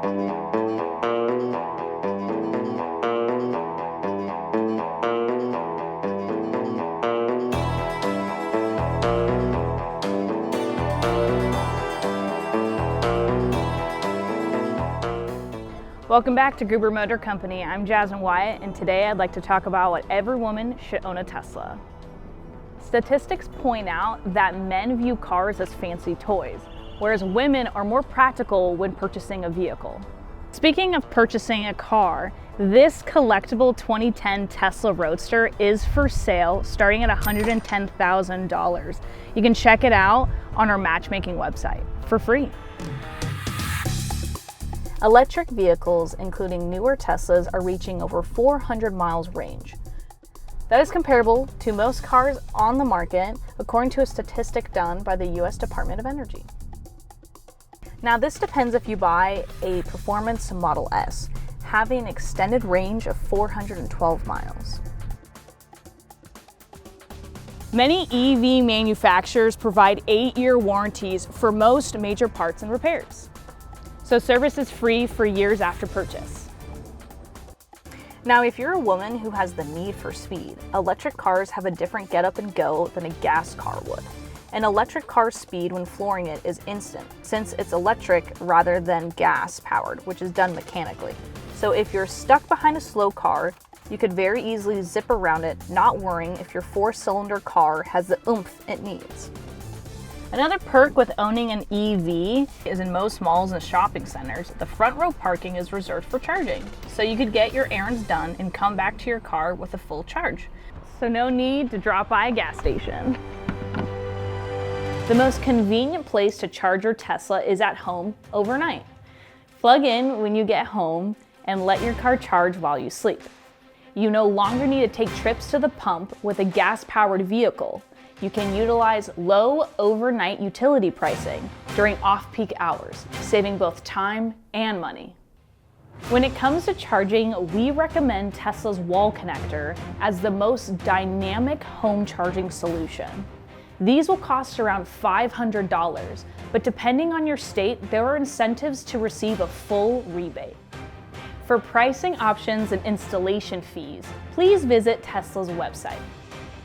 Welcome back to Gruber Motor Company. I'm Jasmine Wyatt, and today I'd like to talk about what every woman should own a Tesla. Statistics point out that men view cars as fancy toys, whereas women are more practical when purchasing a vehicle. Speaking of purchasing a car, this collectible 2010 Tesla Roadster is for sale starting at $110,000. You can check it out on our matchmaking website for free. Electric vehicles, including newer Teslas, are reaching over 400 miles range. That is comparable to most cars on the market, according to a statistic done by the U.S. Department of Energy. Now, this depends if you buy a Performance Model S, having an extended range of 412 miles. Many EV manufacturers provide 8-year warranties for most major parts and repairs. So service is free for years after purchase. Now, if you're a woman who has the need for speed, electric cars have a different get up and go than a gas car would. An electric car's speed when flooring it is instant, since it's electric rather than gas powered, which is done mechanically. So if you're stuck behind a slow car, you could very easily zip around it, not worrying if your 4-cylinder car has the oomph it needs. Another perk with owning an EV is in most malls and shopping centers, the front row parking is reserved for charging. So you could get your errands done and come back to your car with a full charge. So no need to drop by a gas station. The most convenient place to charge your Tesla is at home overnight. Plug in when you get home and let your car charge while you sleep. You no longer need to take trips to the pump with a gas-powered vehicle. You can utilize low overnight utility pricing during off-peak hours, saving both time and money. When it comes to charging, we recommend Tesla's wall connector as the most dynamic home charging solution. These will cost around $500, but depending on your state, there are incentives to receive a full rebate. For pricing options and installation fees, please visit Tesla's website.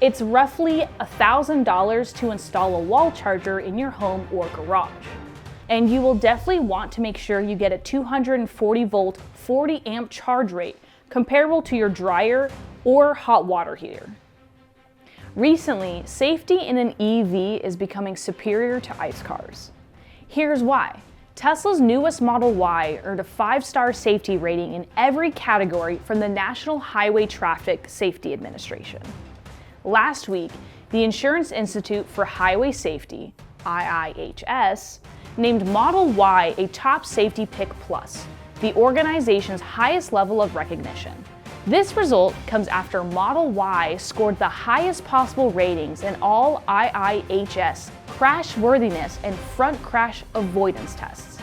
It's roughly $1,000 to install a wall charger in your home or garage. And you will definitely want to make sure you get a 240 volt, 40 amp charge rate comparable to your dryer or hot water heater. Recently, safety in an EV is becoming superior to ICE cars. Here's why. Tesla's newest Model Y earned a 5-star safety rating in every category from the National Highway Traffic Safety Administration. Last week, the Insurance Institute for Highway Safety, IIHS, named Model Y a Top Safety Pick Plus, the organization's highest level of recognition. This result comes after Model Y scored the highest possible ratings in all IIHS crashworthiness and front crash avoidance tests.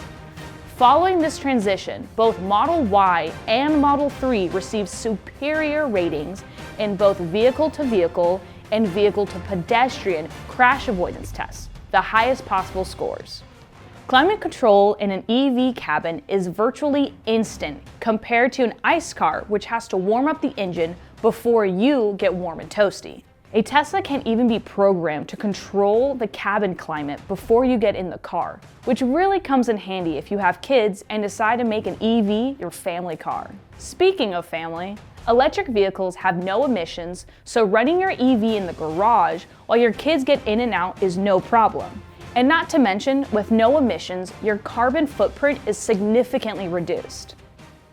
Following this transition, both Model Y and Model 3 received superior ratings in both vehicle-to-vehicle and vehicle-to-pedestrian crash avoidance tests, the highest possible scores. Climate control in an EV cabin is virtually instant compared to an ICE car, which has to warm up the engine before you get warm and toasty. A Tesla can even be programmed to control the cabin climate before you get in the car, which really comes in handy if you have kids and decide to make an EV your family car. Speaking of family, electric vehicles have no emissions, so running your EV in the garage while your kids get in and out is no problem. And not to mention, with no emissions, your carbon footprint is significantly reduced.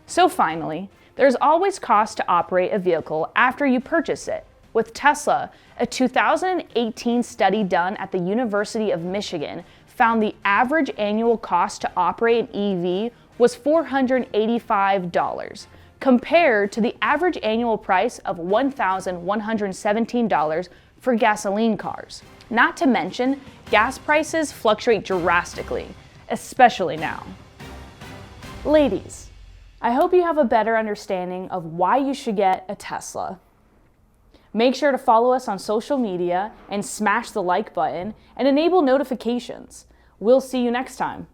So finally, there's always cost to operate a vehicle after you purchase it. With Tesla, a 2018 study done at the University of Michigan found the average annual cost to operate an EV was $485, compared to the average annual price of $1,117 for gasoline cars. Not to mention, gas prices fluctuate drastically, especially now. Ladies, I hope you have a better understanding of why you should get a Tesla. Make sure to follow us on social media and smash the like button and enable notifications. We'll see you next time.